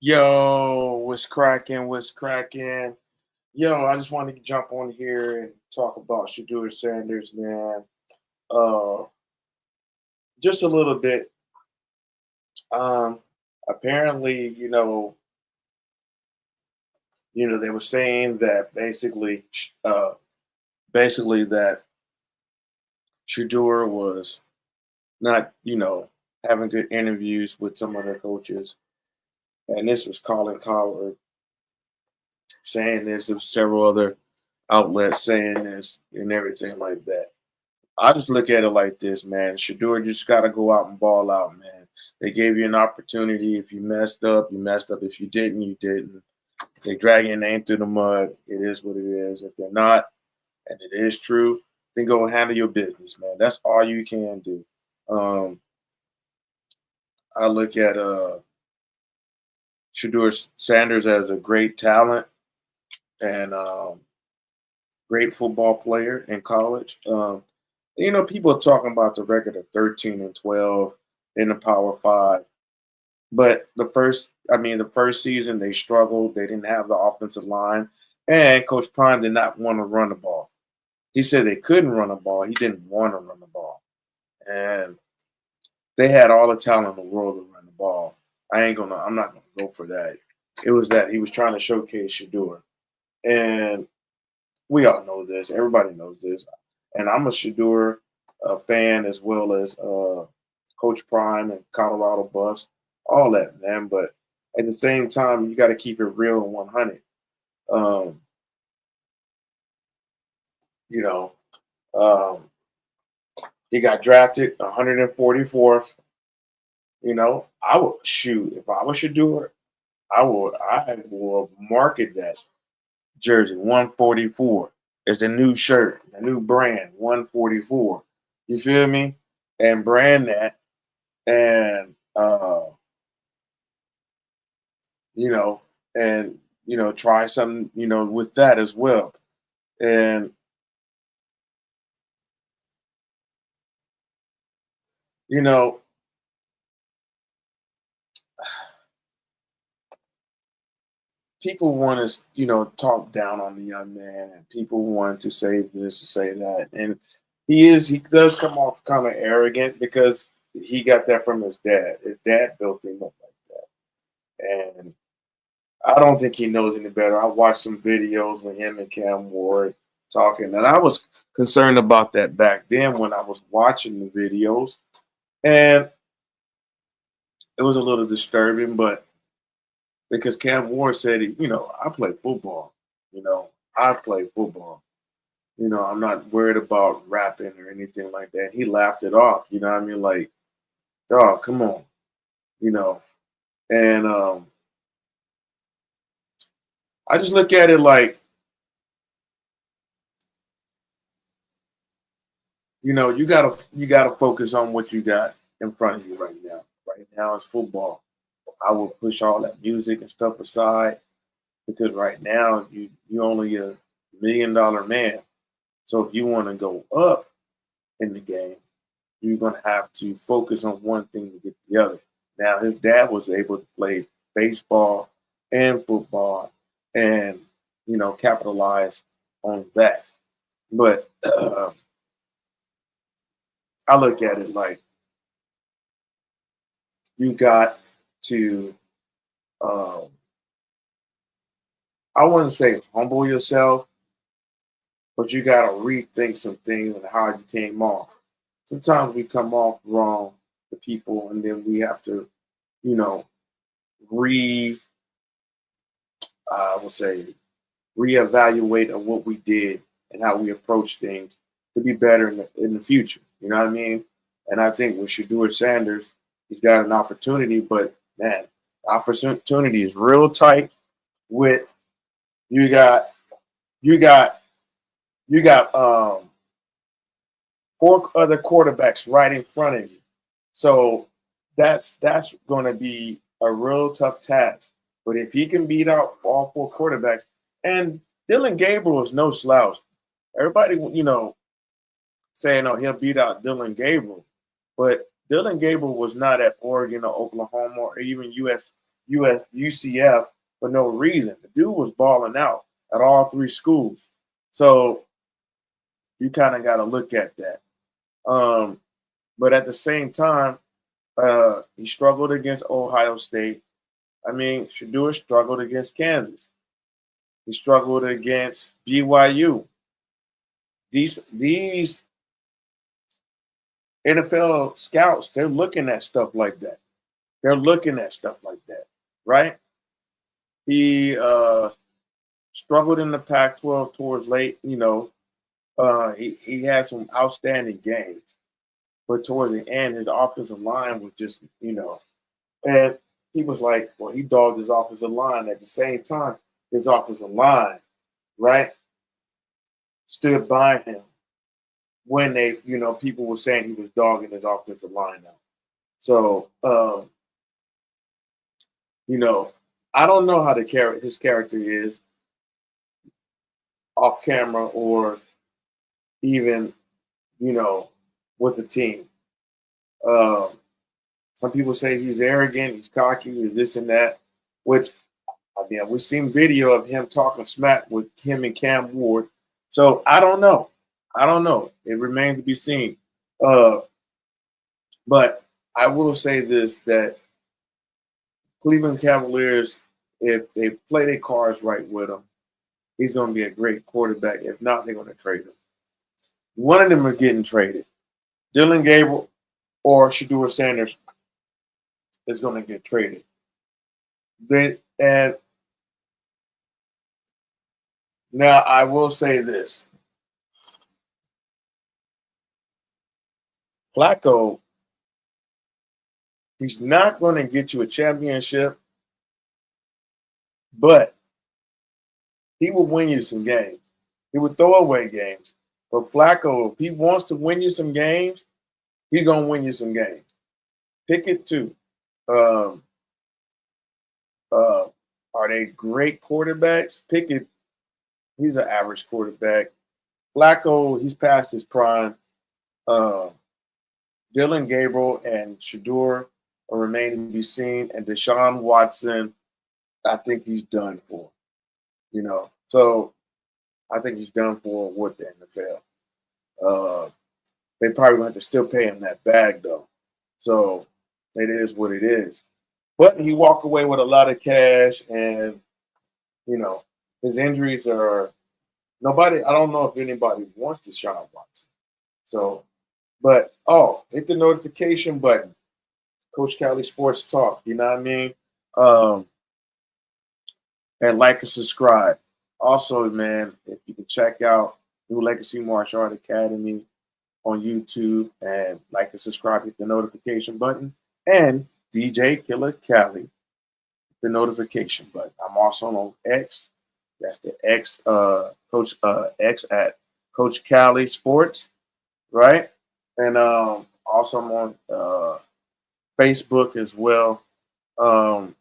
Yo, what's cracking? What's cracking? Yo, I just wanted to jump on here and talk about Shedeur Sanders, man. Uh, just a little bit. Um, apparently, they were saying that basically that Shedeur was not, having good interviews with some of the coaches, and this was Colin Coward saying this. There was several other outlets saying this and everything like that. I just look at it like this, man. Shedeur just got to go out and ball out, man. They gave you an opportunity. If you messed up, you messed up. If you didn't, you didn't. If they drag your name through the mud, it is what it is. If they're not, and it is true, then go handle your business, man. That's all you can do. Um, I look at Shedeur Sanders as a great talent and great football player in college. People are talking about the record of 13-12 in the Power Five, but the first season they struggled. They didn't have the offensive line, and Coach Prime did not want to run the ball. He said they couldn't run the ball. He didn't want to run the ball, and they had all the talent in the world to run the ball. I'm not gonna go for that. It was that he was trying to showcase Shedeur, and we all know this. Everybody knows this. And I'm a Shedeur fan as well as Coach Prime and Colorado Buffs, all that, man. But at the same time, you got to keep it real and 100. Um, you know, um, he got drafted 144th. I would shoot if I was Shedeur. I will market that jersey 144 is the new shirt, the new brand 144. You feel me? And brand that and you know and try something with that as well. And you know people want to talk down on the young man, and people want to say this to say that, and he does come off kind of arrogant because he got that from his dad built him up like that. And I don't think he knows any better. I watched some videos with him and Cam Ward talking, and I was concerned about that back then when I was watching the videos, and it was a little disturbing. But because Cam Ward said, I play football, you know, I play football, I'm not worried about rapping or anything like that. He laughed it off, you know what I mean? Like, dog, come on, you know, and I just look at it like, you gotta focus on what you got in front of you right now. Right now it's football. I will push all that music and stuff aside because right now you only a $1 million man. So if you want to go up in the game, you're gonna have to focus on one thing to get the other. Now his dad was able to play baseball and football and capitalize on that. But I look at it like you got to um, I wouldn't say humble yourself, but you got to rethink some things and how you came off. Sometimes we come off wrong to people, and then we have to, you know, re I would say reevaluate on what we did and how we approach things to be better in the future. You know what I mean? And I think with Shedeur Sanders, he's got an opportunity, but man, the opportunity is real tight. With you got you got you got four other quarterbacks right in front of you. So that's going to be a real tough task. But if he can beat out all four quarterbacks, and Dylan Gabriel is no slouch. Everybody, saying, "Oh, he'll beat out Dylan Gabriel," but Dylan Gabriel was not at Oregon or Oklahoma or even UCF for no reason. The dude was balling out at all three schools. So you kind of got to look at that. Um, but at the same time, he struggled against Ohio State. I mean, Shedeur struggled against Kansas. He struggled against BYU. These NFL scouts, they're looking at stuff like that. They're looking at stuff like that, right? He struggled in the Pac-12 towards late. He had some outstanding games, but towards the end, his offensive line was just, and he was like, well, he dogged his offensive line. At the same time, his offensive line, right, stood by him when people were saying he was dogging his offensive line out. So, I don't know how his character is off camera or even, with the team. Um, some people say he's arrogant, he's cocky, or this and that, which, I mean, we've seen video of him talking smack with him and Cam Ward. So I don't know. It remains to be seen. But I will say this, that Cleveland Cavaliers, if they play their cards right with him, he's going to be a great quarterback. If not, they're going to trade him. One of them are getting traded. Dylan Gabriel or Shedeur Sanders is going to get traded. And now I will say this. Flacco, he's not going to get you a championship, but he will win you some games. He would throw away games. But Flacco, if he wants to win you some games, he's going to win you some games. Pickett, too. Are they great quarterbacks? Pickett, he's an average quarterback. Flacco, he's past his prime. Dylan Gabriel and Shedeur are remaining to be seen. And Deshaun Watson, I think he's done for. So I think he's done for with the NFL. They probably going to have to still pay him that bag, though. So it is what it is. But he walked away with a lot of cash, and, his injuries are nobody. I don't know if anybody wants Deshaun Watson. So, but, hit the notification button. Coach Cali Sports Talk, you know what I mean? And like and subscribe. Also, man, if you can check out New Legacy Martial Art Academy on YouTube and like and subscribe, hit the notification button. And DJ Killer Cali, the notification button. I'm also on X. That's the X, Coach X at Coach Cali Sports, right? And also I'm on Facebook as well. On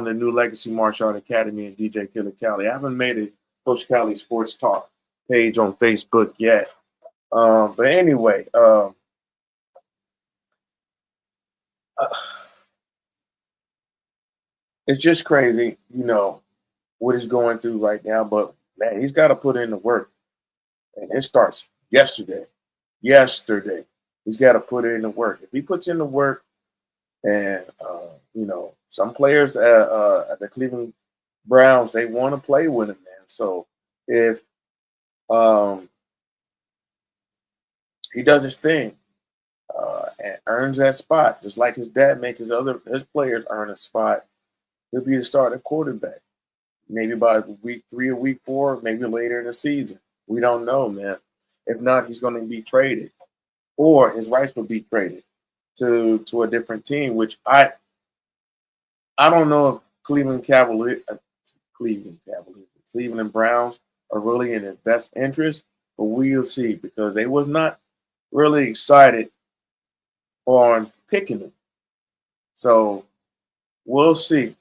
the New Legacy Martial Art Academy and DJ Killer Cali. I haven't made a Coach Cali Sports Talk page on Facebook yet. But anyway, it's just crazy, what he's going through right now. But, man, he's got to put in the work. And it starts yesterday. He's got to put in the work. If he puts in the work, and, some players at the Cleveland Browns, they want to play with him, man. So if he does his thing and earns that spot, just like his dad make his players earn a spot, he'll be the starting quarterback. Maybe by week 3 or week 4, maybe later in the season. We don't know, man. If not, he's going to be traded, or his rights will be traded to a different team, which I don't know if Cleveland Browns are really in his best interest, but we'll see, because they was not really excited on picking him. So we'll see.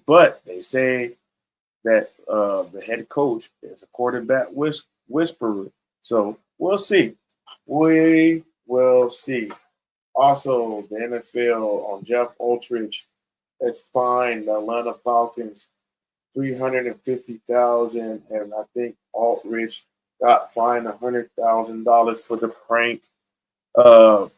But they say that the head coach is a quarterback whisperer. So we'll see. We will see. Also, the NFL on Jeff Ultrich has fined the Atlanta Falcons 350,000, and I think Aldridge got fined $100,000 for the prank uh,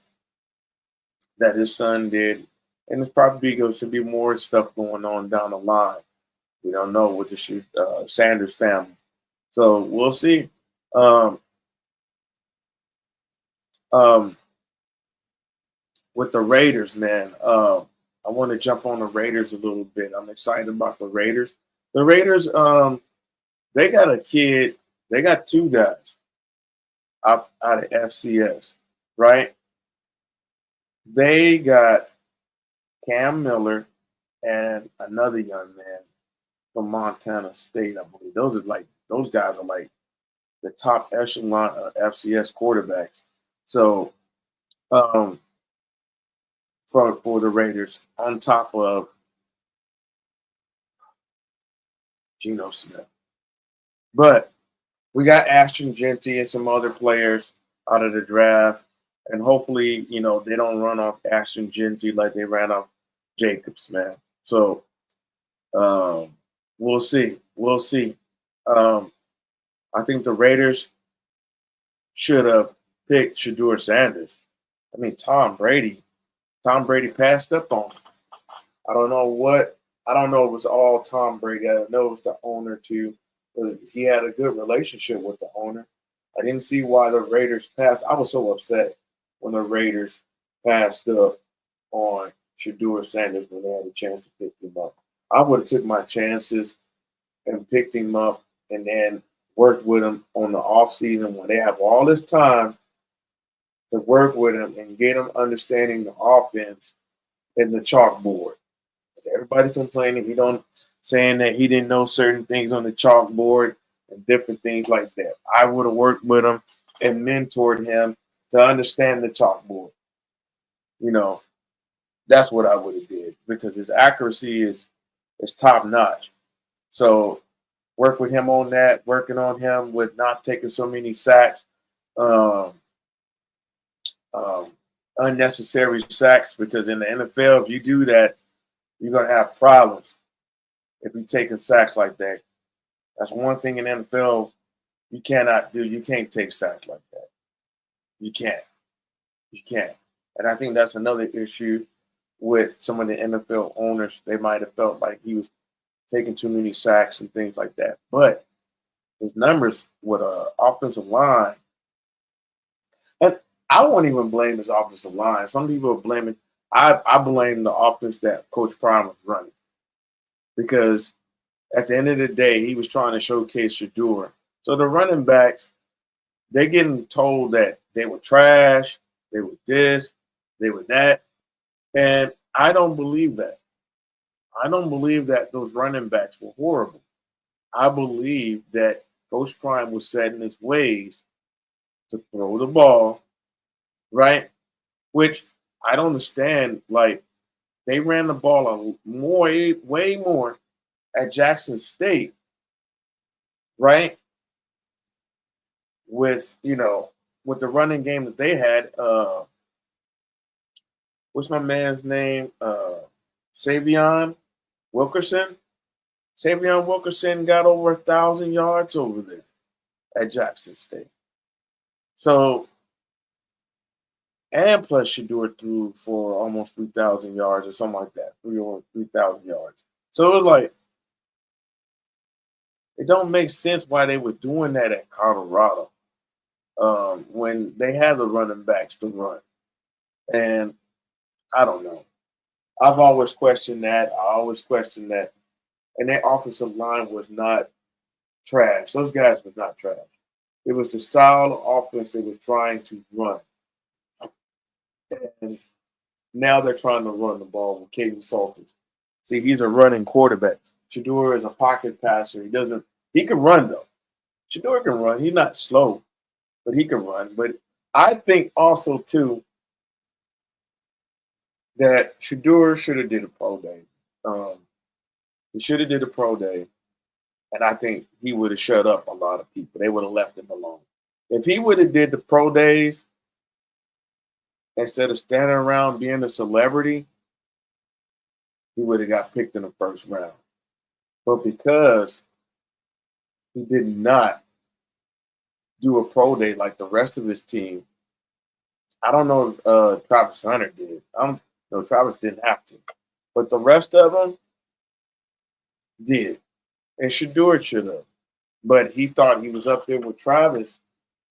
that his son did, and there's probably going to be more stuff going on down the line. We don't know with the Sanders family, so we'll see. Um, um, with the Raiders, man, I want to jump on the Raiders a little bit. I'm excited about the Raiders. The Raiders, they got a kid. They got two guys out of FCS, right? They got Cam Miller and another young man from Montana State, I believe. Those guys are like the top echelon of FCS quarterbacks. So um, for the Raiders, on top of Geno Smith, but we got Ashton Genty and some other players out of the draft, and hopefully, they don't run off Ashton Genty like they ran off Jacobs, man. So um, we'll see. We'll see. Um, I think the Raiders should have picked Shedeur Sanders. I mean, Tom Brady. Tom Brady passed up on him. I don't know what. I don't know if it was all Tom Brady. I know it was the owner too. But he had a good relationship with the owner. I didn't see why the Raiders passed. I was so upset when the Raiders passed up on Shedeur Sanders when they had a chance to pick him up. I would have took my chances and picked him up and then worked with him on the off season when they have all this time to work with him and get him understanding the offense and the chalkboard. Everybody complaining he don't saying that he didn't know certain things on the chalkboard and different things like that. I would have worked with him and mentored him to understand the chalkboard. You know, that's what I would have did because his accuracy is top notch. So work with him on that, working on him with not taking so many sacks, um, um, unnecessary sacks, because in the NFL, if you do that, you're gonna have problems if you're taking sacks like that. That's one thing in the NFL you cannot do. You can't take sacks like that. You can't. You can't. And I think that's another issue with some of the NFL owners. They might have felt like he was taking too many sacks and things like that. But his numbers with a offensive line, and I won't even blame his offensive line. Some people are blaming. I blame the offense that Coach Prime was running because at the end of the day, he was trying to showcase Shedeur. So the running backs, they getting told that they were trash, they were this, they were that, and I don't believe that. I don't believe that those running backs were horrible. I believe that Coach Prime was set in his ways to throw the ball, right? Which I don't understand. Like they ran the ball way more at Jackson State, right? With the running game that they had. What's my man's name? Savion Wilkerson. Savion Wilkerson got over 1,000 yards over there at Jackson State. So, and plus Shedeur threw for almost 3,000 yards or something like that, 3,000 yards. So it was like it don't make sense why they were doing that at Colorado when they had the running backs to run. And I don't know. I've always questioned that. I always questioned that. And their offensive line was not trash. Those guys were not trash. It was the style of offense they were trying to run. And now they're trying to run the ball with Caden Salters. See, he's a running quarterback. Shedeur is a pocket passer. He can run though. Shedeur can run. He's not slow, but he can run. But I think also too that Shedeur should have did a pro day. Um, he should have did a pro day, and I think he would have shut up a lot of people. They would have left him alone. If he would have did the pro days instead of standing around being a celebrity, he would have got picked in the first round. But because he did not do a pro day like the rest of his team, I don't know if Travis Hunter did. I don't know. Travis didn't have to, but the rest of them did, and Shedeur should have. But he thought he was up there with Travis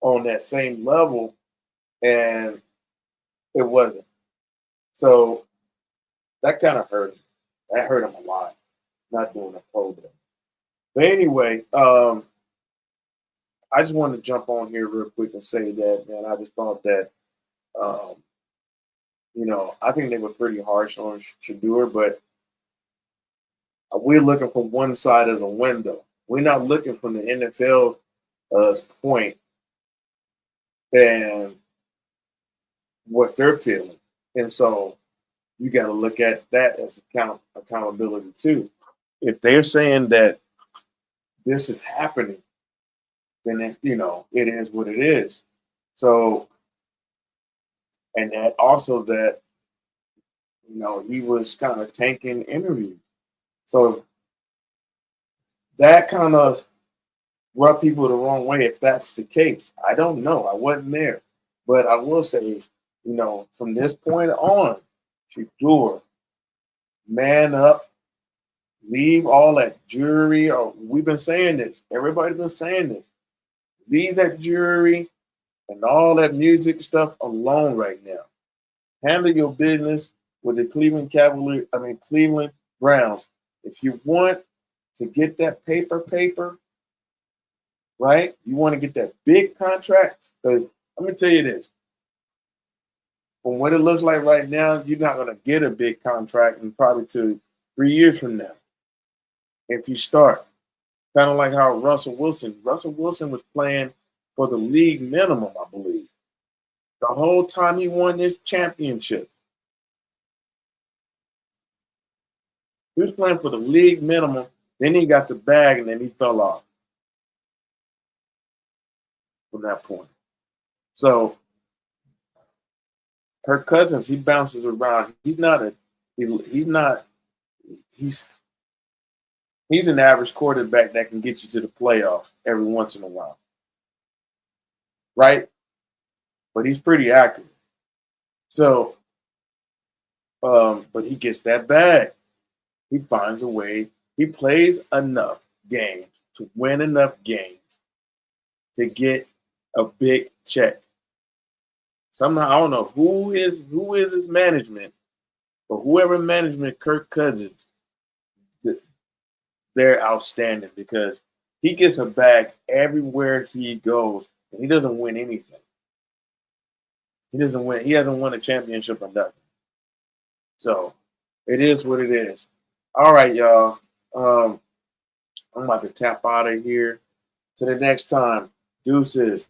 on that same level, and it wasn't. So that kind of hurt him. That hurt him a lot, not doing a pro day. But anyway, I just wanted to jump on here real quick and say that, man, I just thought that, um, I think they were pretty harsh on Shedeur, but we're looking from one side of the window. We're not looking from the NFL's point and what they're feeling. And so you got to look at that as accountability too. If they're saying that this is happening, then it is what it is. So, and that also that he was kind of tanking interviews. So that kind of rub people the wrong way if that's the case. I don't know. I wasn't there. But I will say, from this point on, Shedeur, man up, leave all that jewelry. Or we've been saying this. Everybody's been saying this. Leave that jewelry and all that music stuff alone right now. Handle your business with the Cleveland Browns. If you want to get that paper, right? You want to get that big contract? Because let me tell you this. From what it looks like right now, you're not going to get a big contract in probably 3 years from now. If you start. Kind of like how Russell Wilson was playing for the league minimum, I believe. The whole time he won this championship. He was playing for the league minimum. Then he got the bag and then he fell off from that point. So Kirk Cousins, he bounces around. He's an average quarterback that can get you to the playoffs every once in a while. Right? But he's pretty accurate. So, but he gets that bag. He finds a way. He plays enough games to win enough games to get a big check. Somehow, I don't know who is his management, but whoever management Kirk Cousins, they're outstanding because he gets a bag everywhere he goes, and he doesn't win anything. He doesn't win. He hasn't won a championship or nothing. So it is what it is. All right, y'all. I'm about to tap out of here. Till the next time. Deuces.